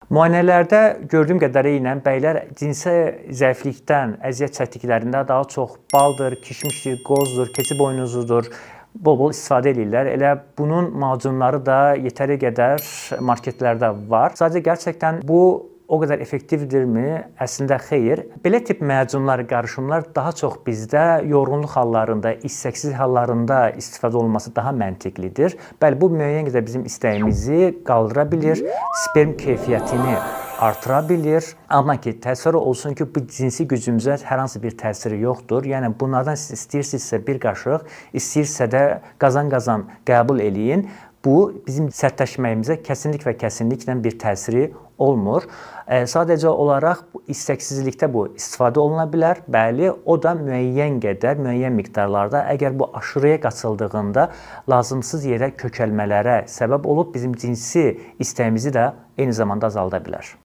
Müayinələrdə gördüyüm qədərilə bəylər cinsi zəiflikdən əziyyət çəkdiklərində daha çox baldır, kişmişdir, qozdur, keçi boynuzudur, bol-bol istifadə edirlər. Elə bunun macunları da yetəri qədər marketlərdə var. Sadəcə gerçəkdən bu o qədər effektivdirmi? Əslində xeyr. Belə tip macunlar, qarışımlar daha çox bizdə yorğunluq hallarında, istəksiz hallarında istifadə olunması daha məntiqlidir. Bəli, bu müəyyən qədər bizim istəyimizi qaldıra bilir, sperm keyfiyyətini artıra bilir. Amma ki, təsəvvür olsun ki, bu cinsi gücümüzə hər hansı bir təsiri yoxdur. Yəni, bunlardan siz istəyirsinizsə bir qaşıq, istəyirsə də qazan-qazan qəbul eləyin. Bu, bizim sərtləşməyimizə kəsinliklə bir təsiri olmur. Sadəcə olaraq istəksizlikdə bu istifadə oluna bilər. Bəli, o da müəyyən qədər, müəyyən miqdarlarda, əgər bu aşırıya qaçıldığında lazımsız yerə kökəlmələrə səbəb olub bizim cinsi istəyimizi də eyni zamanda azalda bilər.